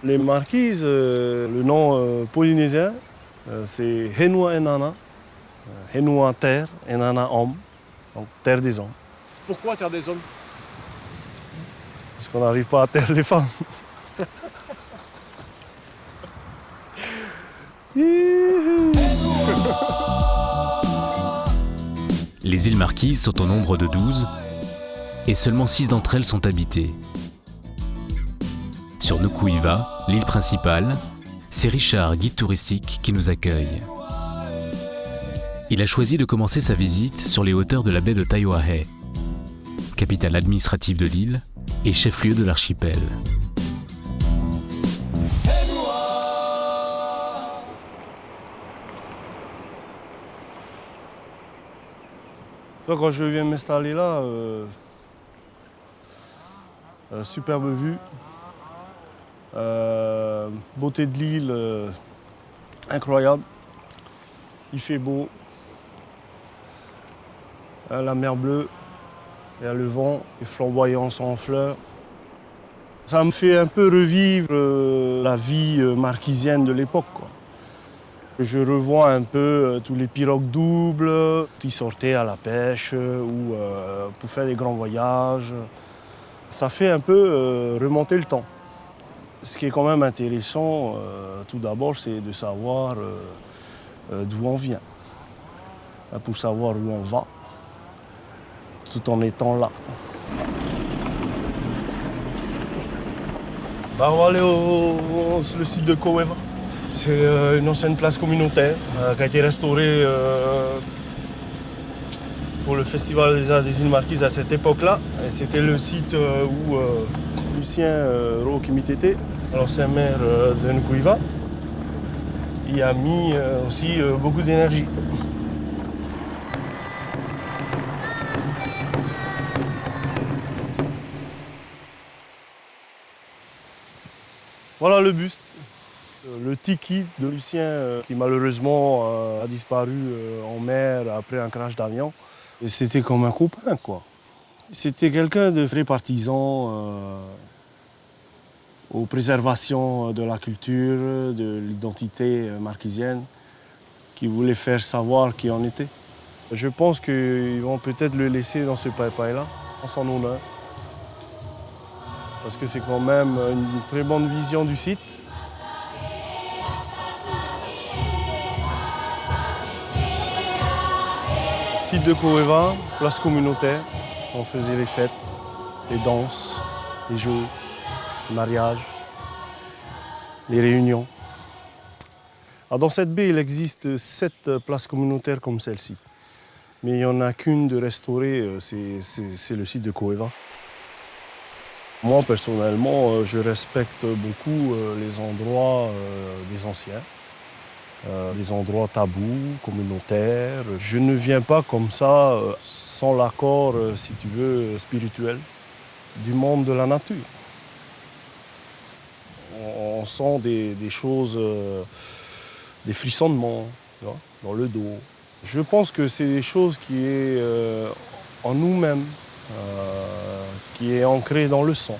Les marquises, le nom polynésien, c'est Henua Enana. Henua terre, Enana homme, donc terre des hommes. Pourquoi Terre des Hommes? Parce qu'on n'arrive pas à terre les femmes. Les îles Marquises sont au nombre de 12 et seulement 6 d'entre elles sont habitées. Sur Nuku'iva, l'île principale, c'est Richard, guide touristique, qui nous accueille. Il a choisi de commencer sa visite sur les hauteurs de la baie de Taiohae, capitale administrative de l'île et chef-lieu de l'archipel. Quand je viens m'installer là, superbe vue, beauté de l'île incroyable, il fait beau, la mer bleue, il y a le vent, les flamboyants sont en fleurs. Ça me fait un peu revivre la vie marquisienne de l'époque, quoi. Je revois un peu tous les pirogues doubles qui sortaient à la pêche ou pour faire des grands voyages. Ça fait un peu remonter le temps. Ce qui est quand même intéressant, tout d'abord, c'est de savoir d'où on vient, pour savoir où on va, tout en étant là. On va aller sur le site de Ku'iva. C'est une ancienne place communautaire qui a été restaurée pour le Festival des Arts des îles Marquises à cette époque-là. Et c'était le site où Lucien Rokimitete, l'ancien maire de Nuku'iva, y a mis aussi beaucoup d'énergie. Voilà le buste. Le tiki de Lucien, qui malheureusement a disparu en mer après un crash d'avion. Et c'était comme un copain, quoi. C'était quelqu'un de très partisan aux préservations de la culture, de l'identité marquisienne, qui voulait faire savoir qui on était. Je pense qu'ils vont peut-être le laisser dans ce paille-paille-là, en son honneur. Parce que c'est quand même une très bonne vision du site. Site de Ku'iva, place communautaire, on faisait les fêtes, les danses, les jeux, les mariages, les réunions. Alors dans cette baie, il existe 7 places communautaires comme celle-ci. Mais il n'y en a qu'une de restaurée, c'est le site de Ku'iva. Moi, personnellement, je respecte beaucoup les endroits des anciens. Des endroits tabous, communautaires. Je ne viens pas comme ça sans l'accord, si tu veux, spirituel du monde de la nature. On sent des choses, des frissonnements, tu vois, dans le dos. Je pense que c'est des choses qui est en nous-mêmes, qui est ancré dans le sang.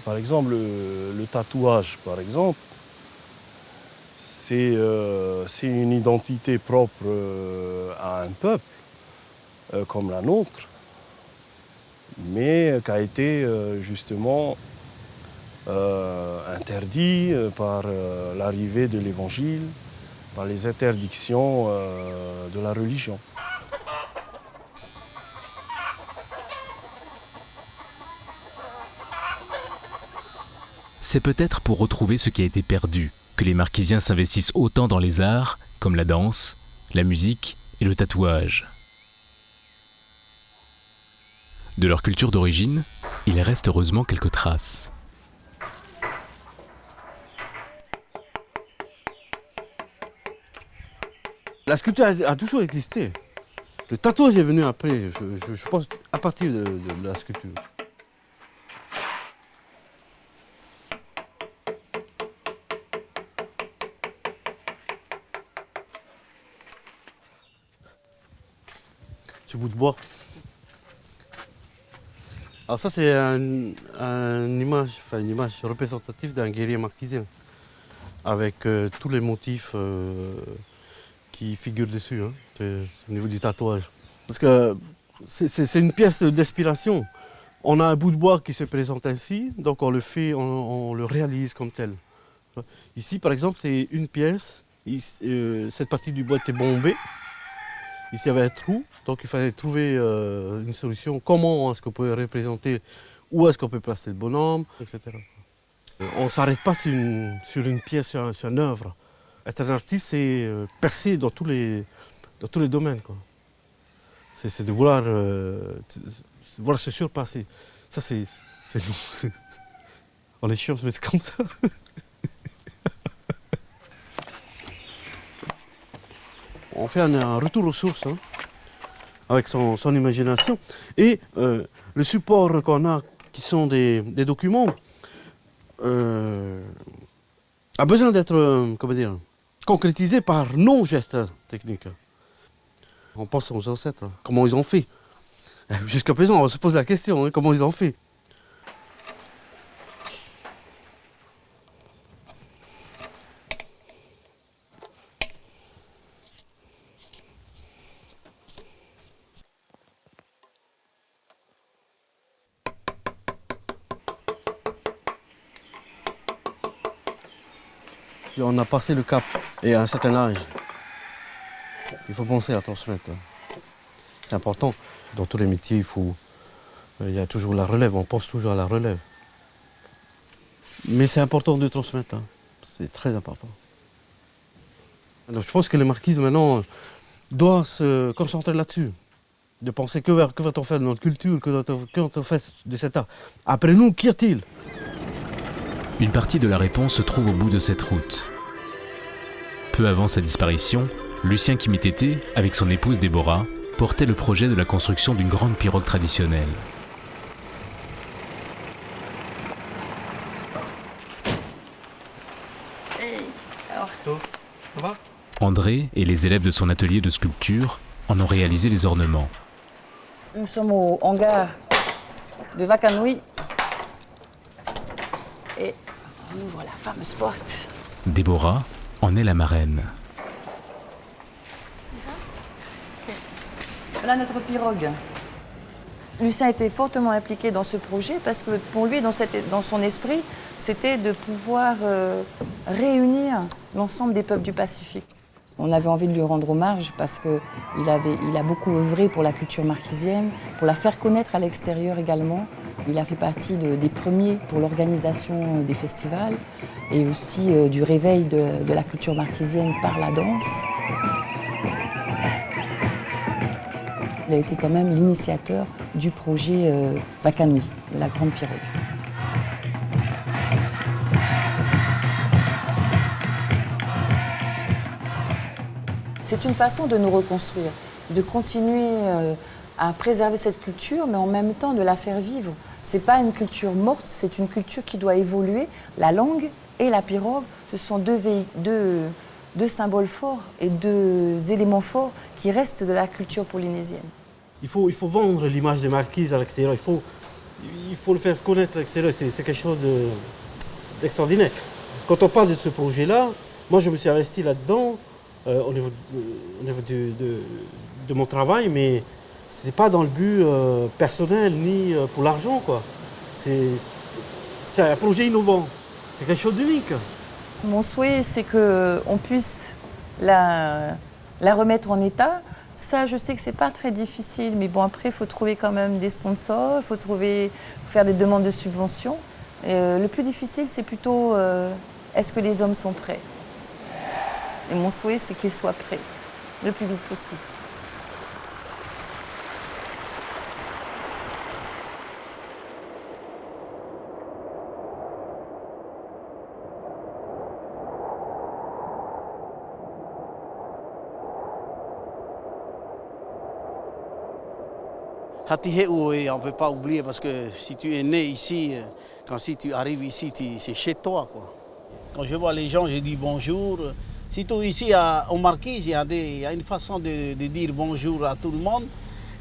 Par exemple, le tatouage, par exemple, c'est une identité propre à un peuple comme la nôtre, mais qui a été justement interdit par l'arrivée de l'Évangile, par les interdictions de la religion. C'est peut-être pour retrouver ce qui a été perdu que les Marquisiens s'investissent autant dans les arts, comme la danse, la musique et le tatouage. De leur culture d'origine, il reste heureusement quelques traces. La sculpture a toujours existé. Le tatouage est venu après, je pense, à partir de la sculpture. Ce bout de bois. Alors ça c'est une image représentative d'un guerrier marquisien, avec tous les motifs qui figurent dessus, hein. C'est au niveau du tatouage. Parce que c'est une pièce d'inspiration. On a un bout de bois qui se présente ainsi, donc on le fait, on le réalise comme tel. Ici par exemple c'est une pièce, cette partie du bois était bombée. Ici il y avait un trou, donc il fallait trouver une solution. Comment est-ce qu'on peut représenter, où est-ce qu'on peut placer le bonhomme, etc. On ne s'arrête pas sur une pièce, sur une œuvre. Être un artiste, c'est percer dans tous les domaines, quoi. C'est de vouloir se surpasser. Ça, c'est nous. On est chiant, mais c'est comme ça. On fait un retour aux sources, hein, avec son imagination. Et le support qu'on a, qui sont des documents, a besoin d'être, concrétisé par nos gestes techniques. On pense aux ancêtres, comment ils ont fait. Jusqu'à présent, on se pose la question, hein, comment ils ont fait. Si on a passé le cap et à un certain âge, il faut penser à transmettre. C'est important. Dans tous les métiers, il y a toujours la relève, on pense toujours à la relève. Mais c'est important de transmettre, hein. C'est très important. Alors, je pense que les marquises maintenant doivent se concentrer là-dessus. De penser que va-t-on faire de notre culture, que va-t-on faire de cet art. Après nous, qu'y a-t-il? Une partie de la réponse se trouve au bout de cette route. Peu avant sa disparition, Lucien Kimitete, avec son épouse Déborah, portait le projet de la construction d'une grande pirogue traditionnelle. Ça va? André et les élèves de son atelier de sculpture en ont réalisé les ornements. Nous sommes au hangar de Wakanui et on ouvre la fameuse porte. Déborah en est la marraine. Voilà notre pirogue. Lucien était fortement impliqué dans ce projet parce que pour lui, dans son esprit, c'était de pouvoir réunir l'ensemble des peuples du Pacifique. On avait envie de lui rendre hommage parce qu'il a beaucoup œuvré pour la culture marquisienne, pour la faire connaître à l'extérieur également. Il a fait partie des premiers pour l'organisation des festivals et aussi du réveil de la culture marquisienne par la danse. Il a été quand même l'initiateur du projet Wakanui, de la Grande Pirogue. C'est une façon de nous reconstruire, de continuer à préserver cette culture, mais en même temps de la faire vivre. Ce n'est pas une culture morte, c'est une culture qui doit évoluer. La langue et la pirogue, ce sont deux symboles forts et deux éléments forts qui restent de la culture polynésienne. Il faut vendre l'image des marquises à l'extérieur, il faut le faire connaître à l'extérieur, c'est quelque chose d'extraordinaire. Quand on parle de ce projet-là, moi je me suis investi là-dedans au niveau de mon travail, mais ce n'est pas dans le but personnel ni pour l'argent, quoi. C'est un projet innovant, c'est quelque chose d'unique. Mon souhait, c'est qu'on puisse la remettre en état. Ça, je sais que c'est pas très difficile, mais bon, après, il faut trouver quand même des sponsors, il faut faire des demandes de subventions. Le plus difficile, c'est plutôt est-ce que les hommes sont prêts? Et mon souhait, c'est qu'ils soient prêts le plus vite possible. Hatiheu, on ne peut pas oublier parce que si tu es né ici, si tu arrives ici, c'est chez toi, quoi. Quand je vois les gens, je dis bonjour. Surtout ici, en Marquise, il y a une façon de dire bonjour à tout le monde.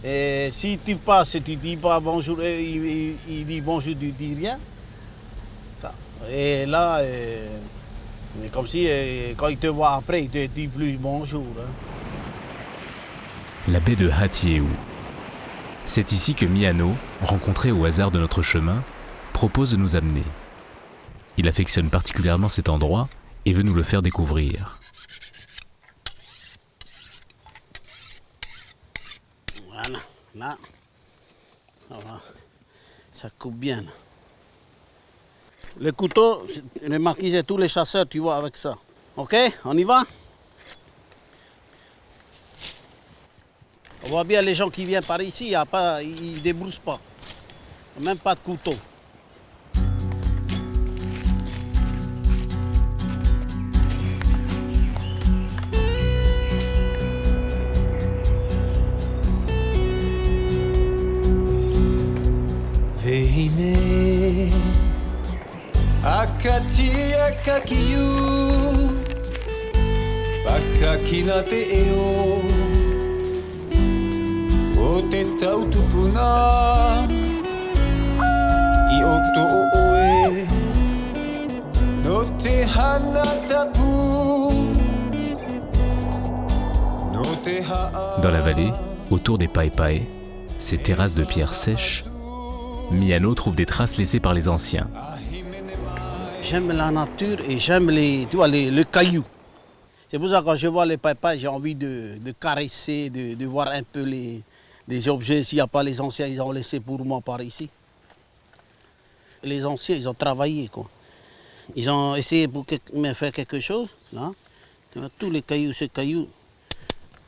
Et si tu passes et tu dis pas bonjour, il dit bonjour, tu dis rien. Et là, c'est comme si quand il te voit après, il te dit plus bonjour. Hein. La baie de Hatieu. C'est ici que Miano, rencontré au hasard de notre chemin, propose de nous amener. Il affectionne particulièrement cet endroit et veut nous le faire découvrir. Voilà, là. Voilà. Ça coupe bien. Là. Le couteau, les marquises, tous les chasseurs, tu vois, avec ça. Ok, on y va? On voit bien les gens qui viennent par ici, ils ne débroussent pas. Même pas de couteau. Vehine Akati akakiu Bakakina te eo O te tautupuna I oto o oe No te hana tapu No te haa Dans la vallée, autour des paepae, ces terrasses de pierres sèches, Miano trouve des traces laissées par les anciens. J'aime la nature et j'aime le caillou. C'est pour ça que quand je vois les papas, j'ai envie de caresser, de voir un peu les objets. S'il n'y a pas les anciens, ils ont laissé pour moi par ici. Les anciens, ils ont travaillé, quoi. Ils ont essayé pour me faire quelque chose. Là. Tous les cailloux, ces cailloux,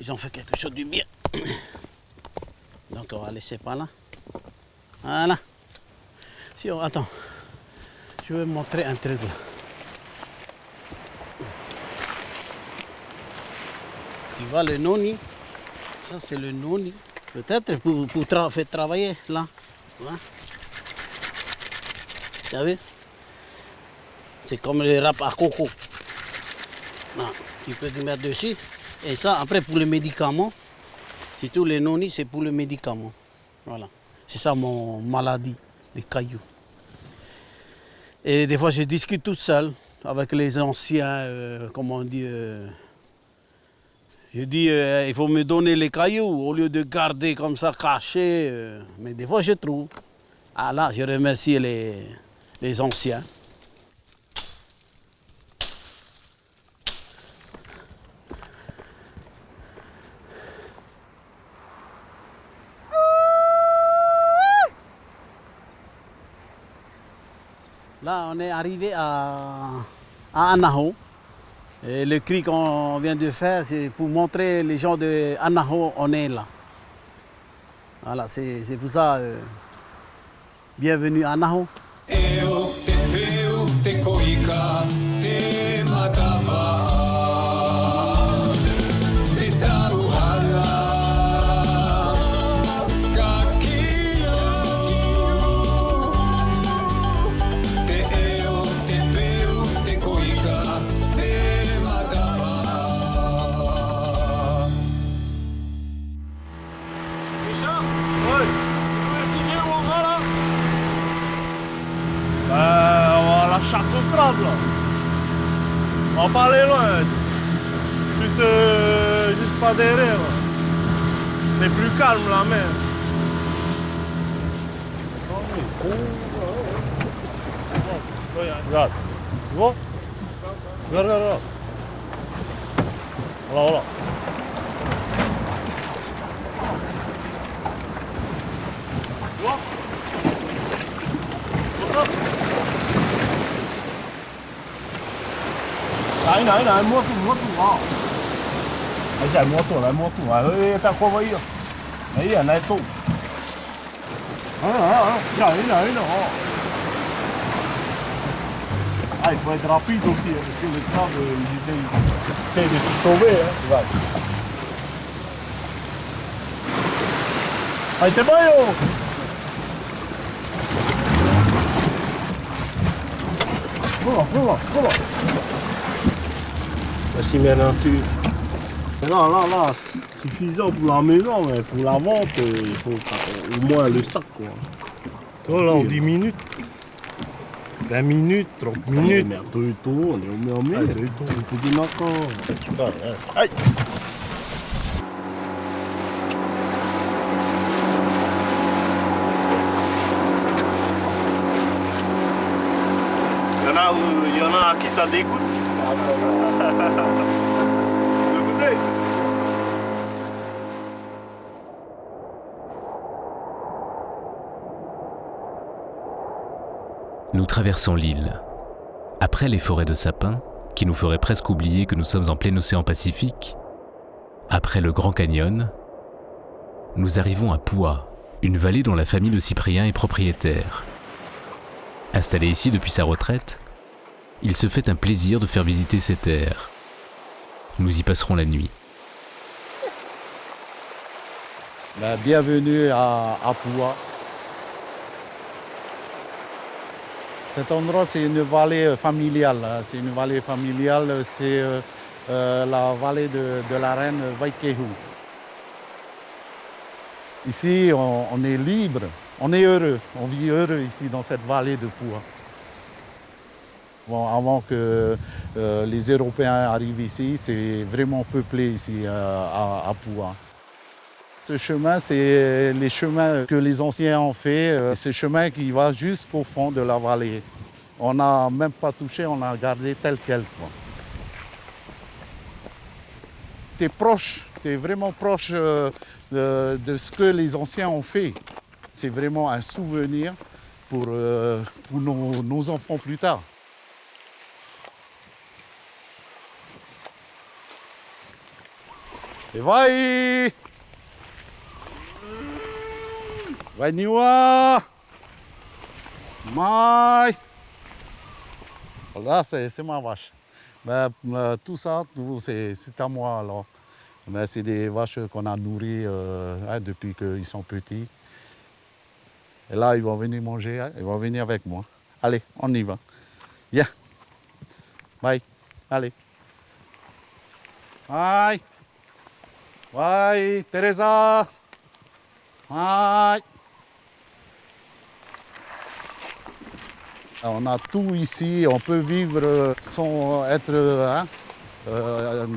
ils ont fait quelque chose de bien. Donc on va laisser par là. Voilà. Si on, attends, je vais montrer un truc là. Tu vois le noni, ça c'est le noni. Peut-être pour faire travailler là. Tu as vu? C'est comme le rap à coco. Là, tu peux te mettre dessus. Et ça, après pour les médicaments, surtout les noni, c'est pour le médicament. Voilà. C'est ça mon maladie, les cailloux. Et des fois, je discute tout seul avec les anciens, comment on dit. Je dis, il faut me donner les cailloux au lieu de garder comme ça cachés. Mais des fois, je trouve. Ah là, je remercie les anciens. Là, on est arrivé à Anaho. Et le cri qu'on vient de faire, c'est pour montrer les gens de Anaho, on est là. Voilà, c'est pour ça, bienvenue à Anaho. Chasse au crabe là. On va pas aller loin. Juste pas derrière. C'est plus calme la mer. Regarde. Tu vois? Regarde. Voilà. Tu vois? Này, mua tủ à. Đấy chạy mua tủ à, hơi ta qua vậy. Đấy ở này tủ. Nhảy nó. Ah, il faut être rapide aussi, parce que les crabes, ils essaient de se sauver. Hein. Regarde. Allez, t'es bon, yo! Voilà. Voici ma nature. Là, suffisant pour la maison, mais pour la vente, il faut au moins le sac, quoi. Toi, là, en 10 minutes. 20 minutes, 30 minutes. Mais on est au milieu. On peut dire encore. Aïe! Il y en a à qui ça dégoûte. Écoutez. Nous traversons l'île. Après les forêts de sapins, qui nous feraient presque oublier que nous sommes en plein océan Pacifique, après le Grand Canyon, nous arrivons à Pua, une vallée dont la famille de Cyprien est propriétaire. Installé ici depuis sa retraite, il se fait un plaisir de faire visiter ces terres. Nous y passerons la nuit. Bienvenue à Pua. Cet endroit, c'est une vallée familiale. C'est une vallée familiale, c'est la vallée de la reine Waikehu. Ici, on est libre, on est heureux, on vit heureux ici dans cette vallée de Pua. Bon, avant que les Européens arrivent ici, c'est vraiment peuplé ici à Pua. Ce chemin, c'est les chemins que les anciens ont fait. Ce chemin qui va jusqu'au fond de la vallée. On n'a même pas touché, on a gardé tel quel. Tu es proche, tu es vraiment proche de ce que les anciens ont fait. C'est vraiment un souvenir pour nos enfants plus tard. Et vai! Vai Niwa! Mai! Là, c'est ma vache. Tout ça, c'est à moi alors. C'est des vaches qu'on a nourries depuis qu'ils sont petits. Et là, ils vont venir manger, ils vont venir avec moi. Allez, on y va. Viens. Bye. Allez. Bye. Bye, Teresa. Bye. On a tout ici, on peut vivre sans être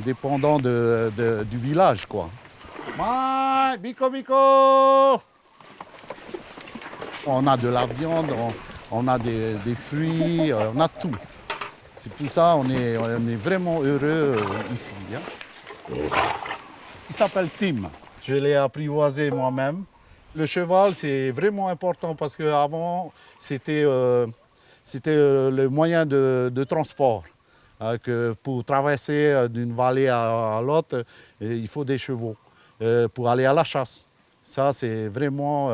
dépendant du village, quoi. Bye, Biko Biko. On a de la viande, on a des fruits, on a tout. C'est pour ça qu'on est vraiment heureux ici. Hein. Il s'appelle Tim. Je l'ai apprivoisé moi-même. Le cheval, c'est vraiment important parce qu'avant, c'était le moyen de transport. Que pour traverser d'une vallée à l'autre, il faut des chevaux pour aller à la chasse. Ça, c'est vraiment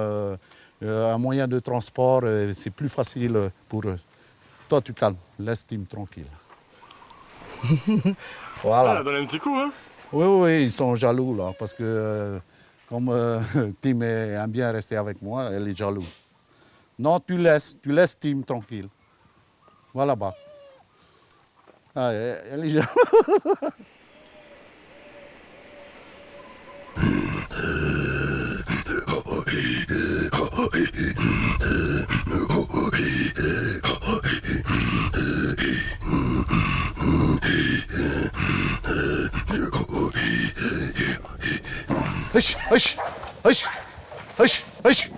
un moyen de transport. C'est plus facile pour eux. Toi, tu calmes. Laisse Tim tranquille. Voilà. Elle a donné un petit coup, hein? Oui, ils sont jaloux, là, parce que comme Tim aime bien rester avec moi, elle est jalouse. Non, tu laisses Tim tranquille. Va là-bas. Ah, elle est jalouse. Hush, hush, hush, hush, hush.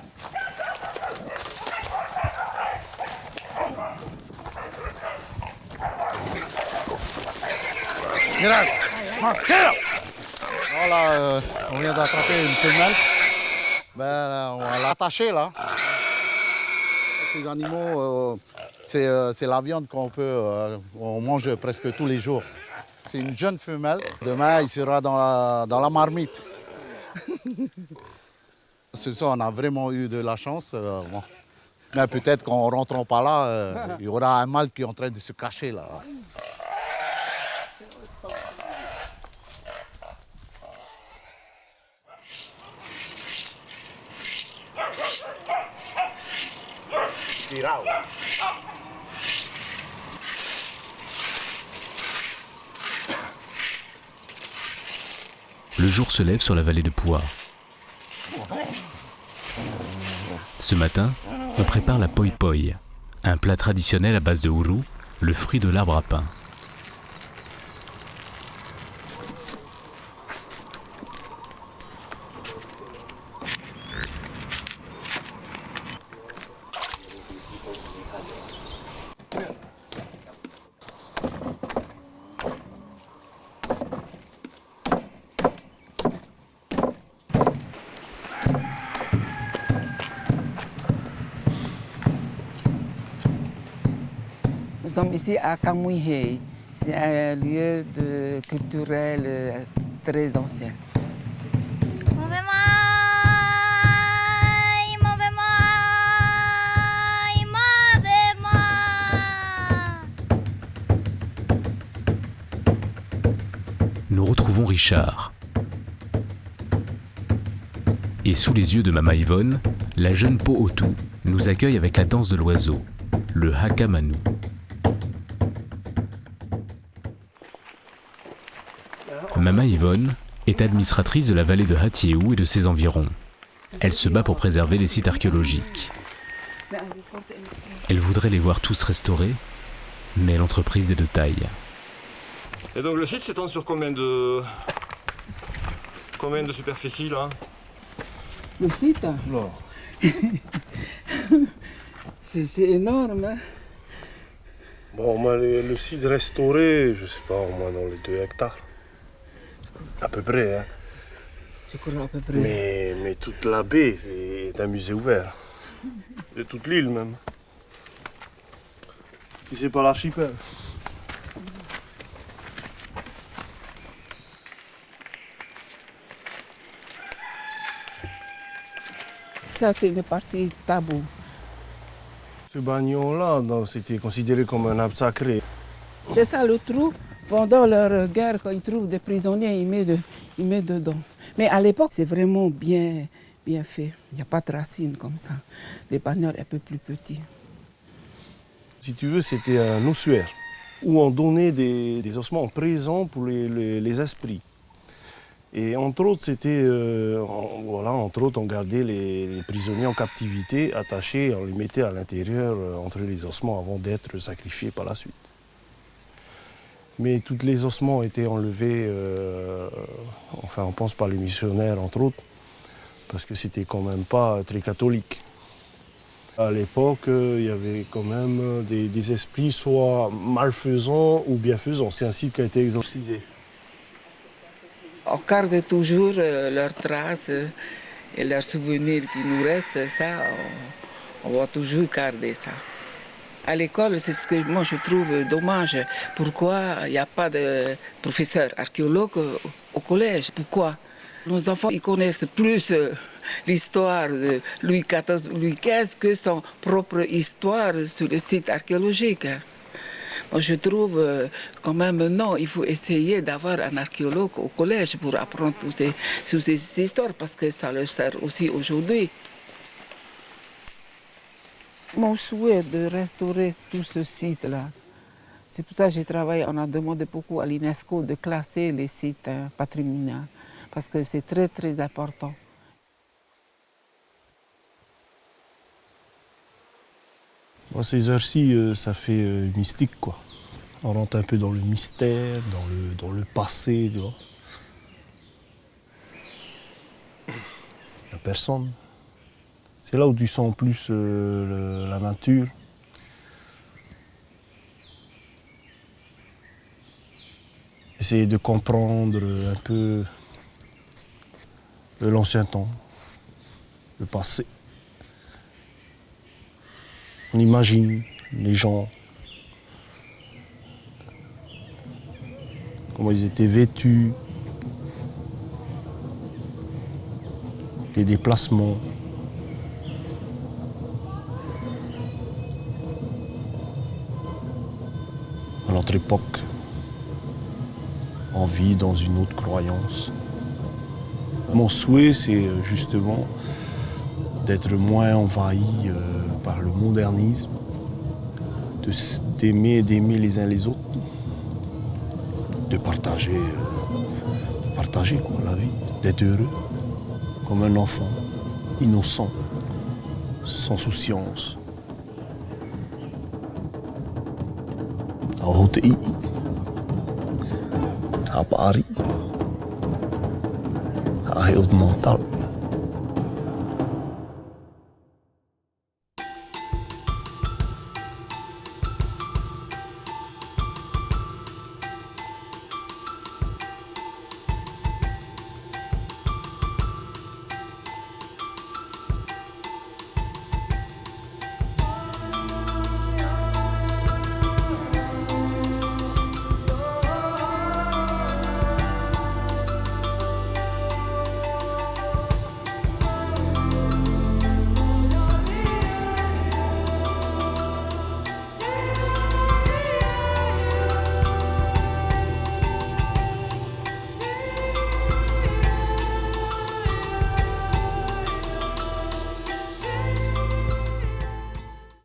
Mira, voilà, on vient d'attraper une femelle. On va l'attacher là. Ces animaux, c'est la viande on mange presque tous les jours. C'est une jeune femelle. Demain, il sera dans la marmite. Ce soir, on a vraiment eu de la chance. Bon. Mais peut-être qu'en ne rentrant pas là, il y aura un mâle qui est en train de se cacher là. le jour se lève sur la vallée de Pua. Ce matin, on prépare la poi poi, un plat traditionnel à base de uru, le fruit de l'arbre à pain. Nous sommes ici à Kamuihe. C'est un lieu culturel très ancien. Nous retrouvons Richard. Et sous les yeux de Mama Yvonne, la jeune Po'otu nous accueille avec la danse de l'oiseau, le Hakamanu. Mama Yvonne est administratrice de la vallée de Hatieou et de ses environs. Elle se bat pour préserver les sites archéologiques. Elle voudrait les voir tous restaurés, mais l'entreprise est de taille. Et donc le site s'étend sur combien de superficie là? Le site, c'est énorme. Hein? Bon, moi, le site restauré, je sais pas, au moins dans les 2 hectares. À peu près, hein. Je crois à peu près. Mais toute la baie est un musée ouvert. De toute l'île même. Si c'est pas l'archipel. Ça, c'est une partie taboue. Ce bagnon-là, c'était considéré comme un arbre sacré. C'est ça le trou. Pendant leur guerre, quand ils trouvent des prisonniers, ils mettent dedans. Mais à l'époque, c'est vraiment bien fait. Il n'y a pas de racines comme ça. Les bagnoles un peu plus petits. Si tu veux, c'était un ossuaire où on donnait des ossements présents pour les esprits. Et entre autres, on gardait les prisonniers en captivité, attachés, on les mettait à l'intérieur entre les ossements avant d'être sacrifiés par la suite. Mais tous les ossements étaient enlevés, on pense par les missionnaires entre autres, parce que c'était quand même pas très catholique. À l'époque, il y avait quand même des esprits soit malfaisants ou bienfaisants. C'est un site qui a été exorcisé. On garde toujours leurs traces et leurs souvenirs qui nous restent. Ça, on va toujours garder ça. À l'école, c'est ce que moi je trouve dommage. Pourquoi il n'y a pas de professeur archéologue au collège? Pourquoi? Nos enfants ils connaissent plus l'histoire de Louis XIV, Louis XV que son propre histoire sur le site archéologique. Moi, je trouve quand même, non, il faut essayer d'avoir un archéologue au collège pour apprendre toutes ces histoires parce que ça leur sert aussi aujourd'hui. Mon souhait de restaurer tout ce site-là, c'est pour ça que j'ai travaillé, on a demandé beaucoup à l'UNESCO de classer les sites patrimoniaux parce que c'est très très important. Moi, ces heures-ci, ça fait mystique, quoi. On rentre un peu dans le mystère, dans le passé, tu vois. Il n'y a personne. C'est là où tu sens plus la nature. Essayer de comprendre un peu l'ancien temps, le passé. On imagine les gens, comment ils étaient vêtus, les déplacements. À notre époque, on vit dans une autre croyance. Mon souhait, c'est justement d'être moins envahi par le modernisme, d'aimer les uns les autres, de partager partager quoi, la vie, d'être heureux, comme un enfant, innocent, sans souciance. Hoti, Apari, mental.